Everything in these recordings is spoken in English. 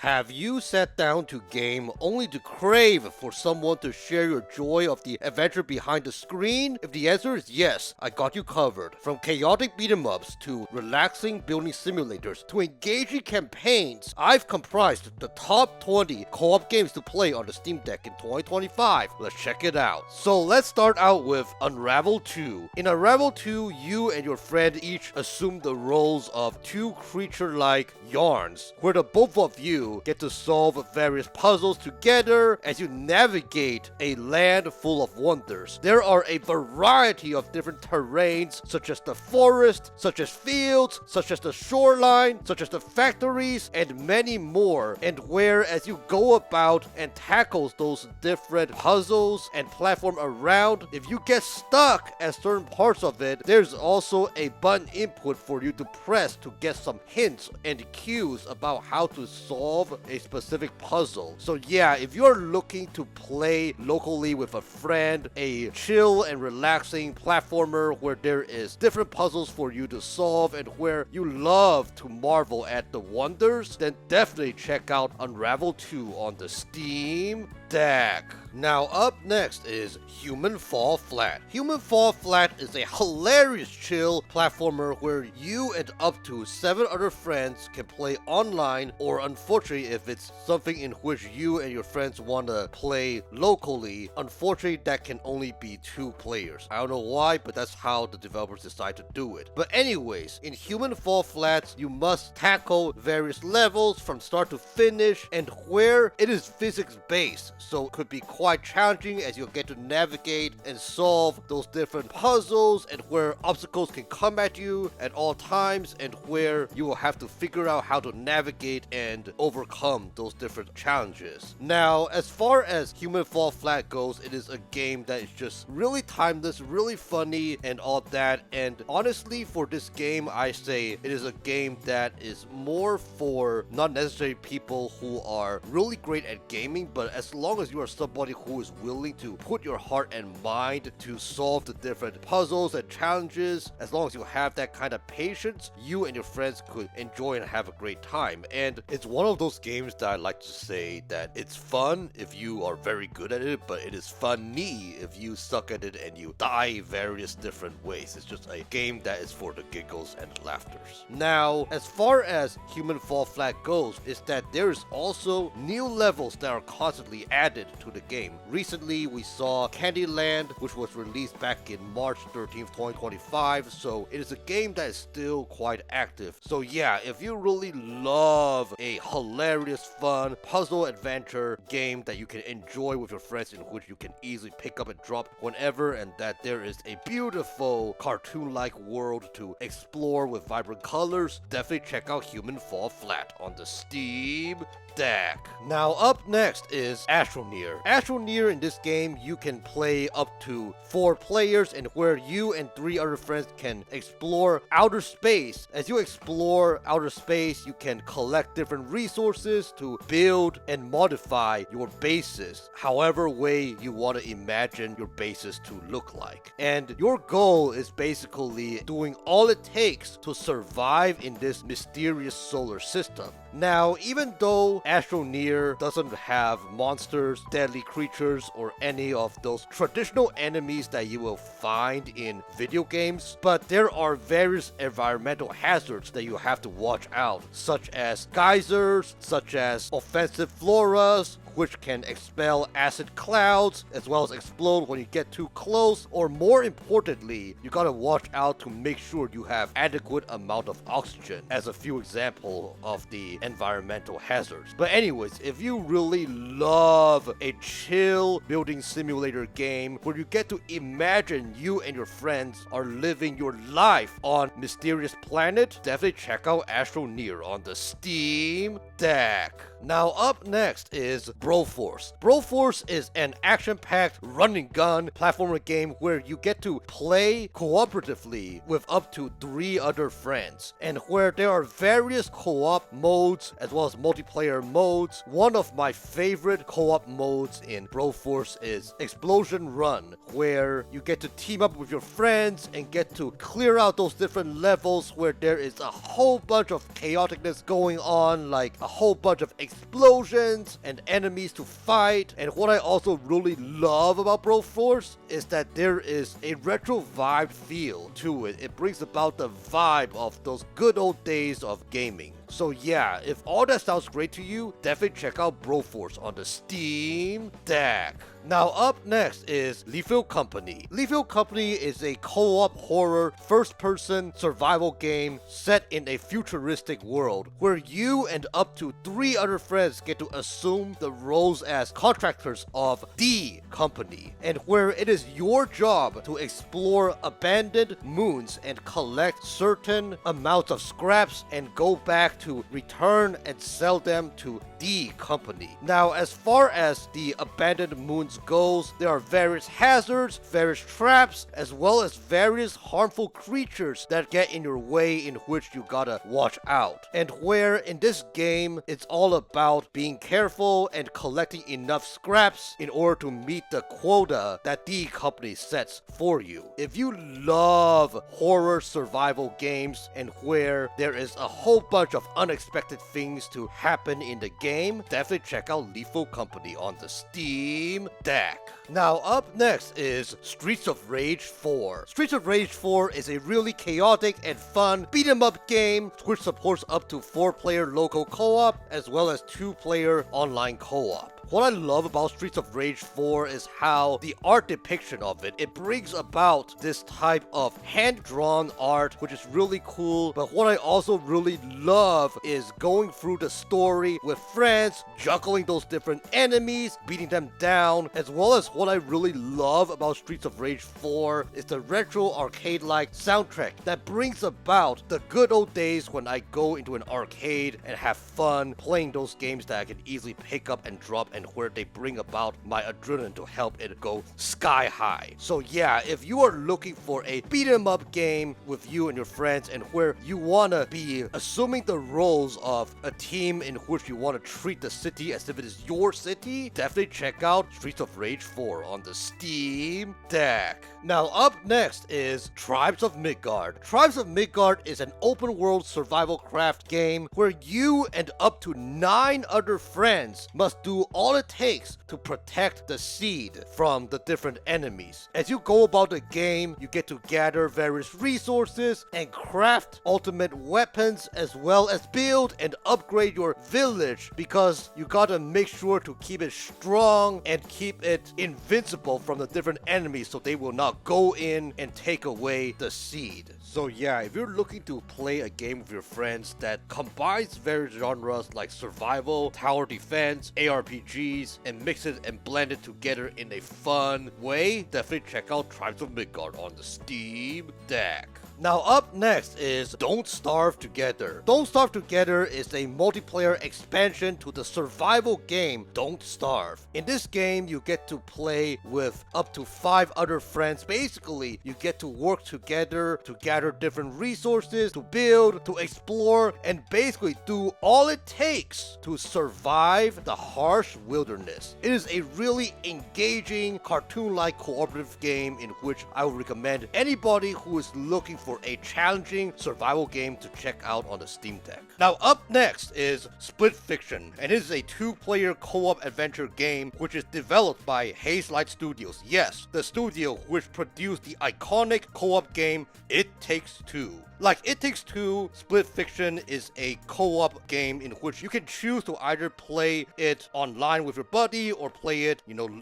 Have you sat down to game only to crave for someone to share your joy of the adventure behind the screen? If the answer is yes, I got you covered. From chaotic beat-em-ups to relaxing building simulators to engaging campaigns, I've comprised the top 20 co-op games to play on the Steam Deck in 2025. Let's check it out. So let's start out with Unravel 2. In Unravel 2, you and your friend each assume the roles of two creature-like yarns, where the both of you get to solve various puzzles together as you navigate a land full of wonders. There are a variety of different terrains, such as the forest, such as fields, such as the shoreline, such as the factories, and many more. And where as you go about and tackle those different puzzles and platform around, if you get stuck at certain parts of it, there's also a button input for you to press to get some hints and cues about how to solve a specific puzzle. So yeah, if you're looking to play locally with a friend, a chill and relaxing platformer where there is different puzzles for you to solve and where you love to marvel at the wonders, then definitely check out Unravel 2 on the Steam Deck. Now up next is Human Fall Flat. Human Fall Flat is a hilarious chill platformer where you and up to 7 other friends can play online, or unfortunately if it's something in which you and your friends want to play locally, unfortunately that can only be 2 players. I don't know why, but that's how the developers decide to do it. But anyways, in Human Fall Flats you must tackle various levels from start to finish, and where it is physics based, so it could be quite challenging as you'll get to navigate and solve those different puzzles, and where obstacles can come at you at all times, and where you will have to figure out how to navigate and overcome those different challenges. Now, as far as Human Fall Flat goes, it is a game that is just really timeless, really funny, and all that. And honestly, for this game, I say it is a game that is more for not necessarily people who are really great at gaming, but as long as you are somebody who is willing to put your heart and mind to solve the different puzzles and challenges, as long as you have that kind of patience, you and your friends could enjoy and have a great time. And it's one of those games that I like to say that it's fun if you are very good at it, but it is funny if you suck at it and you die various different ways. It's just a game that is for the giggles and laughters. Now, as far as Human Fall Flat goes, is that there is also new levels that are constantly added to the game. Recently, we saw Candyland, which was released back in March 13th, 2025, so it is a game that is still quite active. So yeah, if you really love a hilarious, fun puzzle adventure game that you can enjoy with your friends, in which you can easily pick up and drop whenever, and that there is a beautiful cartoon-like world to explore with vibrant colors, definitely check out Human Fall Flat on the Steam Deck. Now up next is Astroneer. Astroneer, in this game you can play up to 4 players, and where you and 3 other friends can explore outer space. As you explore outer space, you can collect different resources to build and modify your bases however way you want to imagine your bases to look like. And your goal is basically doing all it takes to survive in this mysterious solar system. Now, even though Astroneer doesn't have monsters, deadly creatures, or any of those traditional enemies that you will find in video games, but there are various environmental hazards that you have to watch out, such as geysers, such as offensive floras, which can expel acid clouds, as well as explode when you get too close, or more importantly, you gotta watch out to make sure you have adequate amount of oxygen, as a few examples of the environmental hazards. But anyways, if you really love a chill building simulator game where you get to imagine you and your friends are living your life on mysterious planet, definitely check out Astroneer on the Steam Deck. Now up next is Broforce. Broforce is an action-packed run-and-gun platformer game where you get to play cooperatively with up to 3 other friends, and where there are various co-op modes as well as multiplayer modes. One of my favorite co-op modes in Broforce is Explosion Run, where you get to team up with your friends and get to clear out those different levels where there is a whole bunch of chaoticness going on, like a whole bunch of explosions and enemies to fight. And what I also really love about Broforce is that there is a retro vibe feel to it. It brings about the vibe of those good old days of gaming. So yeah, if all that sounds great to you, definitely check out Broforce on the Steam Deck. Now up next is Lethal Company. Lethal Company is a co-op horror first-person survival game set in a futuristic world where you and up to 3 other friends get to assume the roles as contractors of the company, and where it is your job to explore abandoned moons and collect certain amounts of scraps and go back to return and sell them to the company. Now, as far as the abandoned moons goes, there are various hazards, various traps, as well as various harmful creatures that get in your way, in which you gotta watch out. And where in this game, it's all about being careful and collecting enough scraps in order to meet the quota that the company sets for you. If you love horror survival games and where there is a whole bunch of unexpected things to happen in the game, definitely check out Lethal Company on the Steam Deck. Now up next is Streets of Rage 4. Streets of Rage 4 is a really chaotic and fun beat 'em up game which supports up to 4-player local co-op as well as 2-player online co-op. What I love about Streets of Rage 4 is how the art depiction of it brings about this type of hand-drawn art, which is really cool. But what I also really love is going through the story with friends, juggling those different enemies, beating them down, as well as what I really love about Streets of Rage 4 is the retro arcade-like soundtrack that brings about the good old days when I go into an arcade and have fun playing those games that I can easily pick up and drop, and where they bring about my adrenaline to help it go sky high. So yeah, if you are looking for a beat 'em up game with you and your friends and where you wanna be assuming the roles of a team in which you wanna treat the city as if it is your city, definitely check out Streets of Rage 4 on the Steam Deck. Now up next is Tribes of Midgard. Tribes of Midgard is an open world survival craft game where you and up to 9 other friends must do all it takes to protect the seed from the different enemies. As you go about the game, you get to gather various resources and craft ultimate weapons as well as build and upgrade your village, because you gotta make sure to keep it strong and keep it invincible from the different enemies so they will not go in and take away the seed. So yeah, if you're looking to play a game with your friends that combines various genres like survival, tower defense, ARPGs, and mix it and blend it together in a fun way, definitely check out Tribes of Midgard on the Steam Deck. Now up next is Don't Starve Together. Don't Starve Together is a multiplayer expansion to the survival game Don't Starve. In this game, you get to play with up to 5 other friends. Basically, you get to work together to gather different resources, to build, to explore, and basically do all it takes to survive the harsh wilderness. It is a really engaging, cartoon-like cooperative game in which I would recommend anybody who is looking for a challenging survival game to check out on the Steam Deck. Now up next is Split Fiction, and it is a 2-player co-op adventure game which is developed by Hazelight Studios. Yes, the studio which produced the iconic co-op game It Takes Two. Like It Takes Two, Split Fiction is a co-op game in which you can choose to either play it online with your buddy or play it,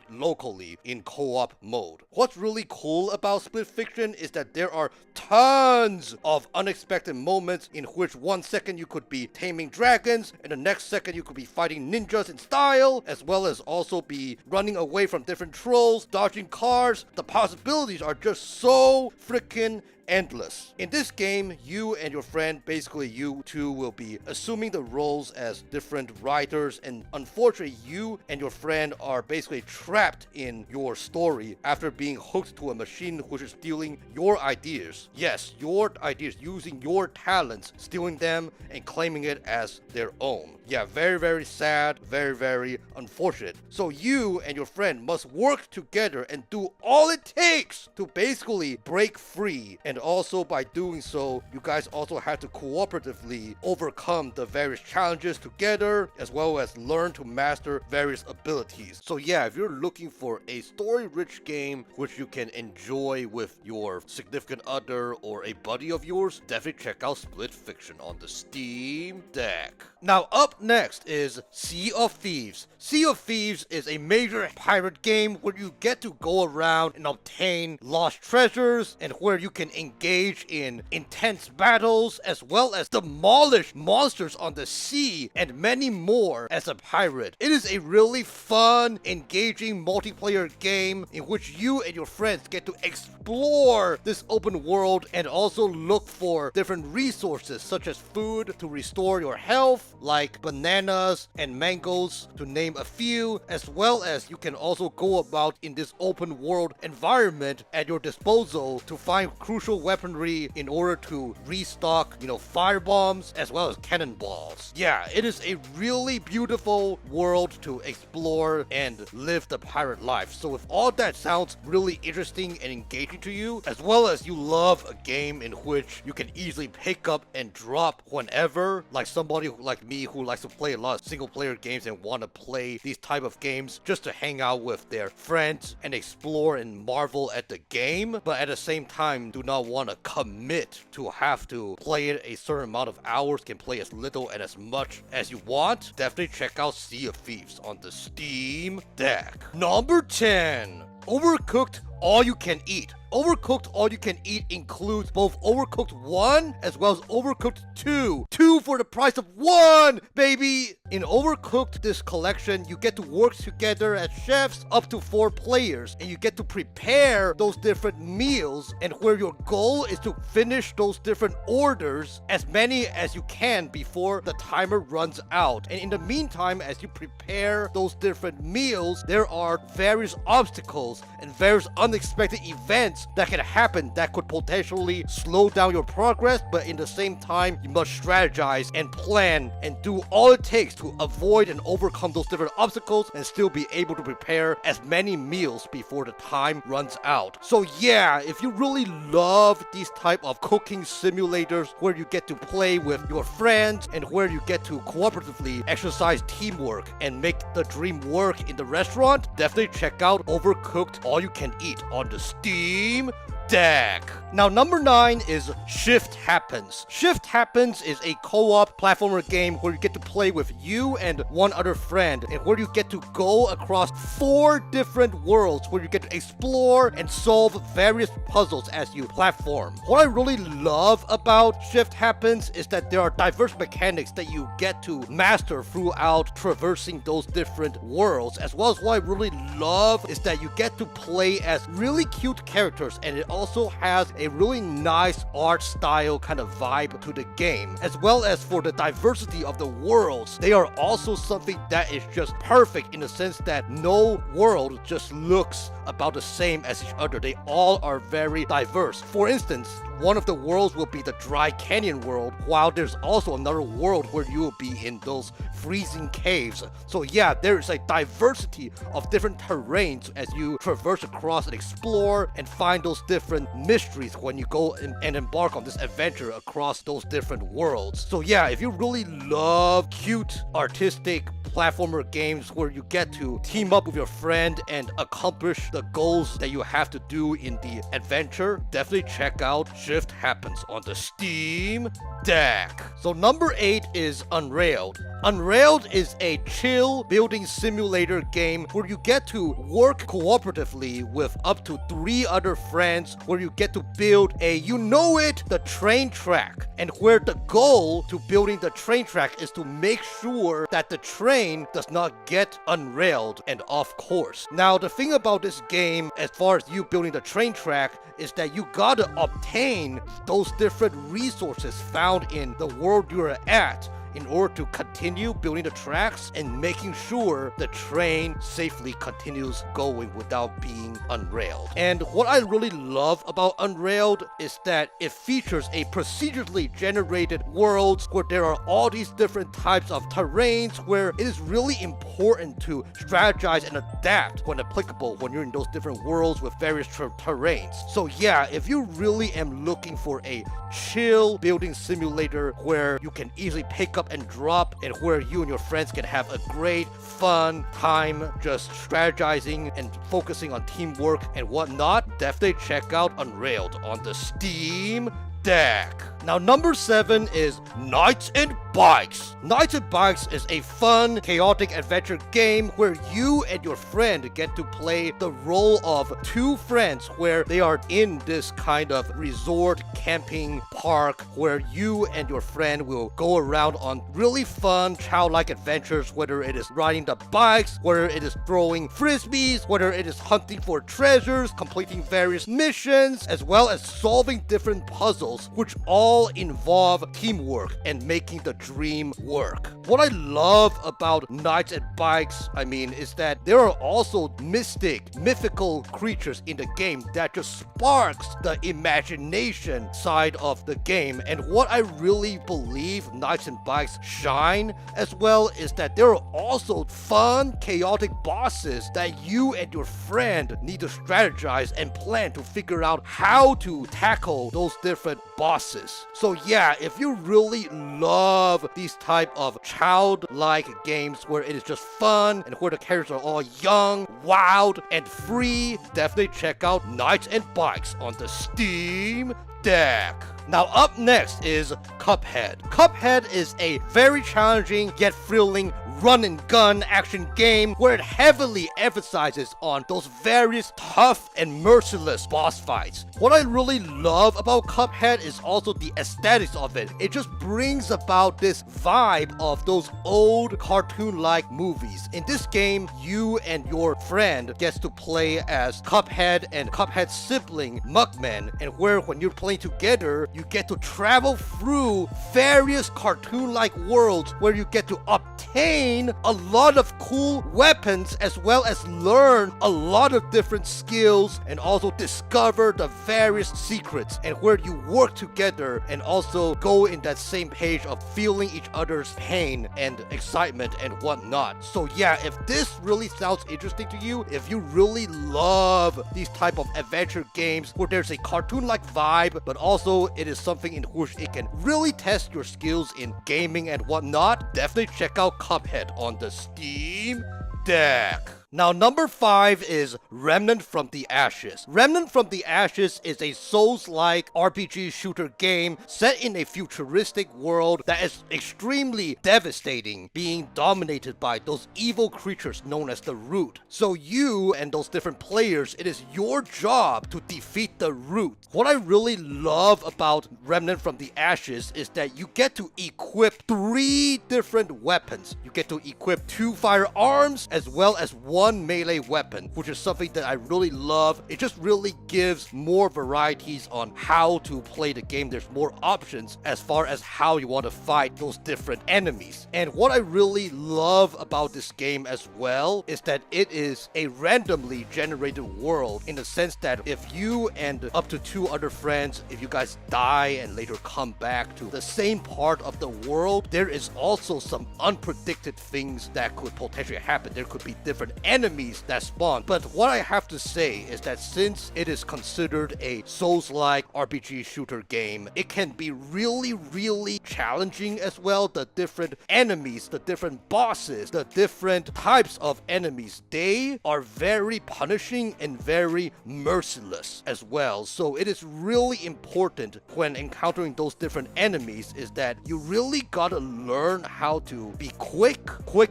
locally in co-op mode. What's really cool about Split Fiction is that there are tons of unexpected moments in which one second you could be taming dragons and the next second you could be fighting ninjas in style, as well as also be running away from different trolls, dodging cars. The possibilities are just so freaking endless. In this game, you and your friend, basically you two, will be assuming the roles as different writers, and unfortunately you and your friend are basically trapped in your story after being hooked to a machine which is stealing your ideas. Yes, your ideas, using your talents, stealing them and claiming it as their own. Yeah, very, very sad, very, very unfortunate. So you and your friend must work together and do all it takes to basically break free. And also by doing so, you guys also have to cooperatively overcome the various challenges together, as well as learn to master various abilities. So yeah, if you're looking for a story-rich game which you can enjoy with your significant other or a buddy of yours, definitely check out Split Fiction on the Steam Deck. Now up next is Sea of Thieves. Sea of Thieves is a major pirate game where you get to go around and obtain lost treasures, and where you can engage in intense battles as well as demolish monsters on the sea and many more as a pirate. It is a really fun, engaging multiplayer game in which you and your friends get to explore this open world and also look for different resources such as food to restore your health, like bananas and mangoes to name a few, as well as you can also go about in this open world environment at your disposal to find crucial weaponry in order to restock, firebombs as well as cannonballs. Yeah, it is a really beautiful world to explore and live the pirate life. So if all that sounds really interesting and engaging to you, as well as you love a game in which you can easily pick up and drop whenever, like somebody like me who likes to play a lot of single player games and want to play these type of games just to hang out with their friends and explore and marvel at the game, but at the same time do not want to commit to have to play it a certain amount of hours, can play as little and as much as you want, definitely check out Sea of Thieves on the Steam Deck. Number 10. Overcooked All You Can Eat. Overcooked All You Can Eat includes both Overcooked 1 as well as Overcooked 2. 2 for the price of 1, baby! In Overcooked, this collection, you get to work together as chefs up to 4 players, and you get to prepare those different meals, and where your goal is to finish those different orders, as many as you can before the timer runs out. And in the meantime, as you prepare those different meals, there are various obstacles and various unexpected events that can happen that could potentially slow down your progress, but in the same time, you must strategize and plan and do all it takes to avoid and overcome those different obstacles and still be able to prepare as many meals before the time runs out. So yeah, if you really love these type of cooking simulators where you get to play with your friends and where you get to cooperatively exercise teamwork and make the dream work in the restaurant, definitely check out Overcooked All You Can Eat on the Steam Deck. Now number 9 is Shift Happens. Shift Happens is a co-op platformer game where you get to play with you and one other friend, and where you get to go across 4 different worlds where you get to explore and solve various puzzles as you platform. What I really love about Shift Happens is that there are diverse mechanics that you get to master throughout traversing those different worlds, as well as what I really love is that you get to play as really cute characters, and it also has a really nice art style kind of vibe to the game, as well as for the diversity of the worlds. They are also something that is just perfect in the sense that no world just looks about the same as each other. They all are very diverse. For instance, one of the worlds will be the dry canyon world, while there's also another world where you will be in those freezing caves. So yeah, there is a diversity of different terrains as you traverse across and explore and find those different mysteries when you go and embark on this adventure across those different worlds. So yeah, if you really love cute, artistic platformer games where you get to team up with your friend and accomplish the goals that you have to do in the adventure, definitely check out Shift Happens on the Steam Deck. So number 8 is Unrailed. Unrailed is a chill building simulator game where you get to work cooperatively with up to 3 other friends, where you get to build the train track, and where the goal to building the train track is to make sure that the train does not get unrailed and off course. Now the thing about this this game, as far as you building the train track, is that you gotta obtain those different resources found in the world you're at in order to continue building the tracks and making sure the train safely continues going without being unrailed. And what I really love about Unrailed is that it features a procedurally generated world where there are all these different types of terrains where it is really important to strategize and adapt when applicable when you're in those different worlds with various terrains. So yeah, if you really am looking for a chill building simulator where you can easily pick up and drop and where you and your friends can have a great fun time just strategizing and focusing on teamwork and whatnot, definitely check out Unrailed on the Steam Deck. Now number 7 is Knights and Bikes. Knights and Bikes is a fun, chaotic adventure game where you and your friend get to play the role of two friends where they are in this kind of resort camping park where you and your friend will go around on really fun, childlike adventures, whether it is riding the bikes, whether it is throwing frisbees, whether it is hunting for treasures, completing various missions, as well as solving different puzzles, which all involve teamwork and making the dream work. What I love about Knights and Bikes, is that there are also mythical creatures in the game that just sparks the imagination side of the game. And what I really believe Knights and Bikes shine as well is that there are also fun, chaotic bosses that you and your friend need to strategize and plan to figure out how to tackle those different bosses. So yeah, if you really love these type of childlike games where it is just fun and where the characters are all young, wild, and free, definitely check out Knights and Bikes on the Steam Deck. Now up next is Cuphead. Cuphead is a very challenging yet thrilling run and gun action game where it heavily emphasizes on those various tough and merciless boss fights. What I really love about Cuphead is also the aesthetics of it. It just brings about this vibe of those old cartoon-like movies. In this game, you and your friend gets to play as Cuphead and Cuphead's sibling Mugman, and where when you're playing together, you get to travel through various cartoon-like worlds where you get to obtain a lot of cool weapons as well as learn a lot of different skills and also discover the various secrets, and where you work together and also go in that same page of feeling each other's pain and excitement and whatnot. So yeah, if this really sounds interesting to you, if you really love these type of adventure games where there's a cartoon-like vibe but also it is something in which it can really test your skills in gaming and whatnot, definitely check out Cuphead on the Steam Deck. Now number 5 is Remnant from the Ashes. Remnant from the Ashes is a Souls-like RPG shooter game set in a futuristic world that is extremely devastating, being dominated by those evil creatures known as the Root. So you and those different players, it is your job to defeat the Root. What I really love about Remnant from the Ashes is that you get to equip 3 different weapons. You get to equip 2 firearms as well as 1 melee weapon, which is something that I really love. It just really gives more varieties on how to play the game. There's more options as far as how you want to fight those different enemies. And what I really love about this game as well is that it is a randomly generated world, in the sense that if you and up to 2 other friends, if you guys die and later come back to the same part of the world, there is also some unpredicted things that could potentially happen. There could be different enemies that spawn. But what I have to say is that since it is considered a Souls-like RPG shooter game, it can be really challenging as well. The different enemies, the different bosses, the different types of enemies, they are very punishing and very merciless as well. So it is really important when encountering those different enemies is that you really gotta learn how to be quick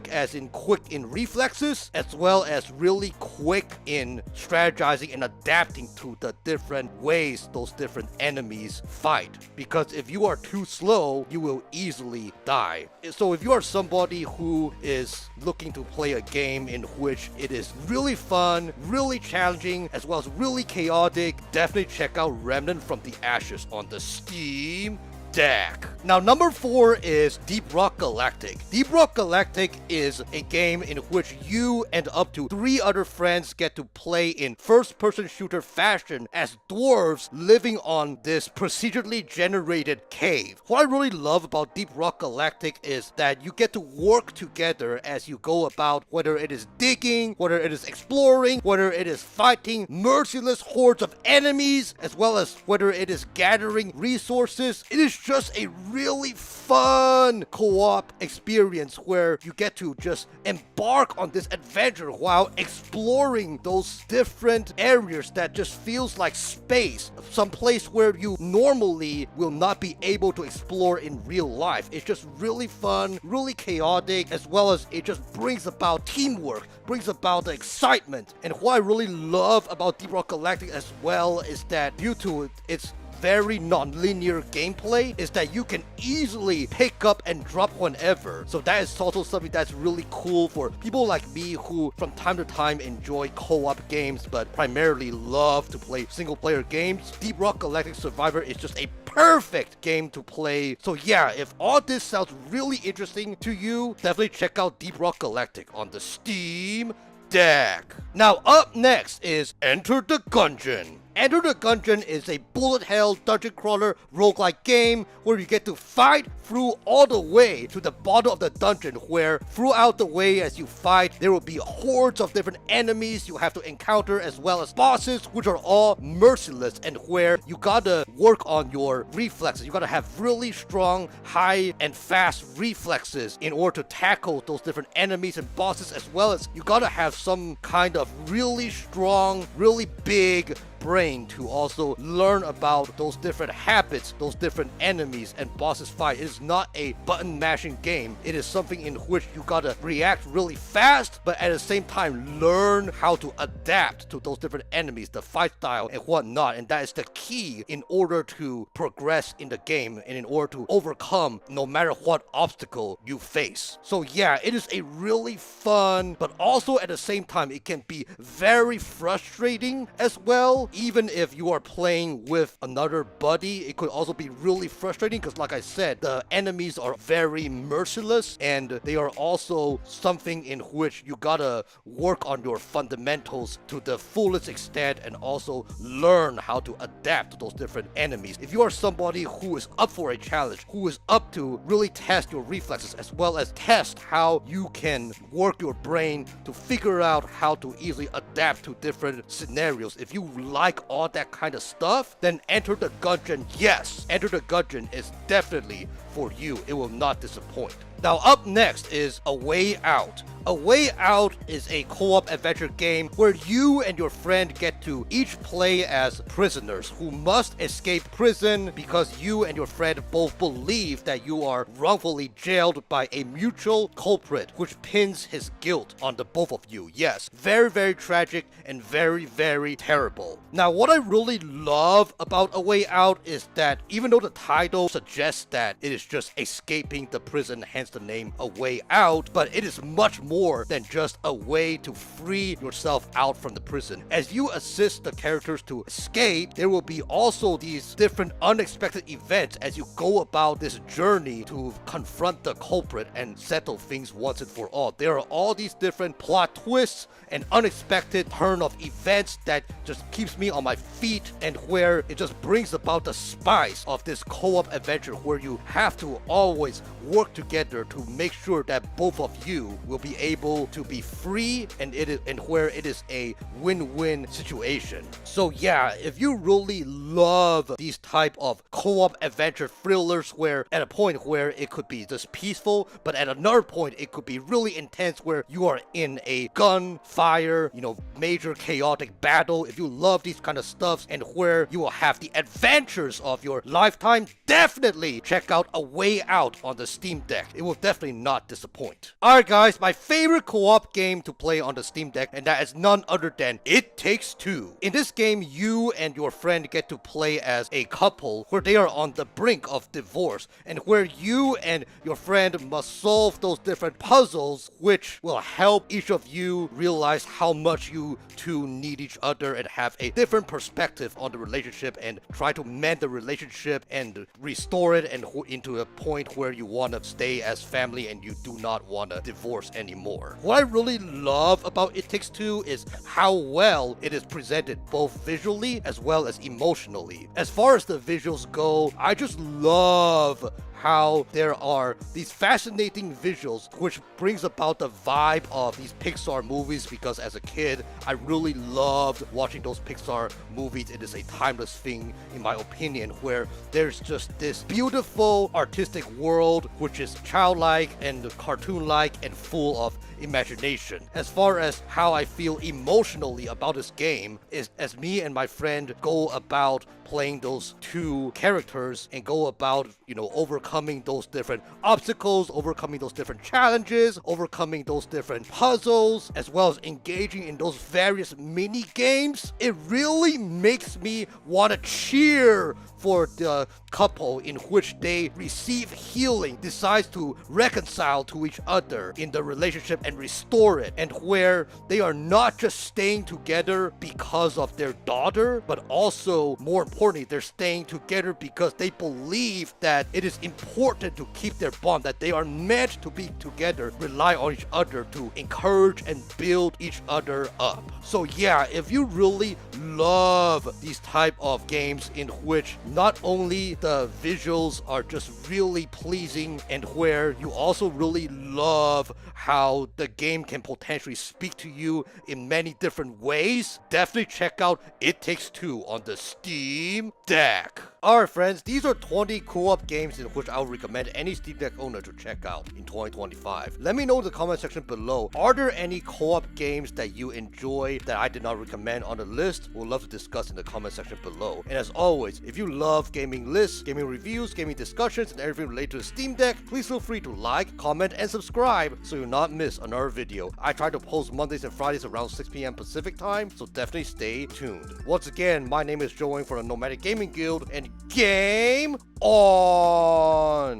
as in quick in reflexes, as well well as really quick in strategizing and adapting to the different ways those different enemies fight. Because if you are too slow, you will easily die. So if you are somebody who is looking to play a game in which it is really fun, really challenging, as well as really chaotic, definitely check out Remnant from the Ashes on the Steam Deck. Now, number 4 is Deep Rock Galactic. Deep Rock Galactic is a game in which you and up to 3 other friends get to play in first-person shooter fashion as dwarves living on this procedurally generated cave. What I really love about Deep Rock Galactic is that you get to work together as you go about, whether it is digging, whether it is exploring, whether it is fighting merciless hordes of enemies, as well as whether it is gathering resources. It is just a really fun co-op experience where you get to just embark on this adventure while exploring those different areas that just feels like space, some place where you normally will not be able to explore in real life. It's just really fun, really chaotic, as well as it just brings about teamwork, brings about the excitement. And what I really love about Deep Rock Galactic as well is that due to its very non-linear gameplay is that you can easily pick up and drop whenever. So that is also something that's really cool for people like me who from time to time enjoy co-op games but primarily love to play single-player games. Deep Rock Galactic Survivor is just a perfect game to play. So yeah, if all this sounds really interesting to you, definitely check out Deep Rock Galactic on the Steam Deck. Now up next is Enter the Gungeon. Enter the Gungeon is a bullet hell dungeon crawler roguelike game where you get to fight through all the way to the bottom of the dungeon, where throughout the way as you fight there will be hordes of different enemies you have to encounter, as well as bosses which are all merciless, and where you gotta work on your reflexes. You gotta have really strong, high and fast reflexes in order to tackle those different enemies and bosses, as well as you gotta have some kind of really strong, really big brain to also learn about those different habits those different enemies and bosses fight. It is not a button mashing game. It is something in which you gotta react really fast, but at the same time learn how to adapt to those different enemies, the fight style and whatnot. And that is the key in order to progress in the game and in order to overcome no matter what obstacle you face. So yeah, it is a really fun, but also at the same time it can be very frustrating as well. Even if you are playing with another buddy, it could also be really frustrating because, like I said, the enemies are very merciless and they are also something in which you gotta work on your fundamentals to the fullest extent and also learn how to adapt to those different enemies. If you are somebody who is up for a challenge, who is up to really test your reflexes as well as test how you can work your brain to figure out how to easily adapt to different scenarios, if you like all that kind of stuff, then Enter the Gungeon, yes, Enter the Gungeon is definitely for you. It will not disappoint. Now up next is A Way Out. A Way Out is a co-op adventure game where you and your friend get to each play as prisoners who must escape prison because you and your friend both believe that you are wrongfully jailed by a mutual culprit, which pins his guilt on the both of you. Yes, very, very tragic and very, very terrible. Now, what I really love about A Way Out is that even though the title suggests that it is just escaping the prison, hence the name A Way Out, but it is much more than just a way to free yourself out from the prison. As you assist the characters to escape, there will be also these different unexpected events as you go about this journey to confront the culprit and settle things once and for all. There are all these different plot twists and unexpected turn of events that just keeps me on my feet, and where it just brings about the spice of this co-op adventure where you have to always work together to make sure that both of you will be able to be free, and where it is a win-win situation. So yeah, if you really love these type of co-op adventure thrillers where at a point where it could be just peaceful, but at another point it could be really intense where you are in a gunfire, major chaotic battle, if you love these kind of stuff and where you will have the adventures of your lifetime, definitely check out A a way out on the Steam Deck, it will definitely not disappoint. Alright guys, my favorite co-op game to play on the Steam Deck, and that is none other than It Takes Two. In this game, you and your friend get to play as a couple where they are on the brink of divorce, and where you and your friend must solve those different puzzles which will help each of you realize how much you two need each other and have a different perspective on the relationship and try to mend the relationship and restore it and into a point where you want to stay as family and you do not want to divorce anymore. What I really love about It Takes Two is how well it is presented both visually as well as emotionally. As far as the visuals go, I just love how there are these fascinating visuals which brings about the vibe of these Pixar movies, because as a kid I really loved watching those Pixar movies. It is a timeless thing in my opinion, where there's just this beautiful artistic world which is childlike and cartoon-like and full of imagination. As far as how I feel emotionally about this game is as me and my friend go about playing those two characters and go about, overcoming those different obstacles, overcoming those different challenges, overcoming those different puzzles, as well as engaging in those various mini games, it really makes me want to cheer for the couple in which they receive healing, decides to reconcile to each other in the relationship and restore it, and where they are not just staying together because of their daughter, but also, more importantly, they're staying together because they believe that it is important to keep their bond, that they are meant to be together, rely on each other to encourage and build each other up. So yeah, if you really love these type of games in which not only the visuals are just really pleasing and where you also really love how the game can potentially speak to you in many different ways, definitely check out It Takes Two on the Steam Deck. Alright friends, these are 20 co-op games in which I would recommend any Steam Deck owner to check out in 2025. Let me know in the comment section below, are there any co-op games that you enjoy that I did not recommend on the list? We'll love to discuss in the comment section below. And as always, if you love gaming lists, gaming reviews, gaming discussions, and everything related to the Steam Deck, please feel free to like, comment, and subscribe so you'll not miss another video. I try to post Mondays and Fridays around 6 p.m. Pacific time, so definitely stay tuned. Once again, my name is Joey for the Nomadic Gaming Guild, and game on!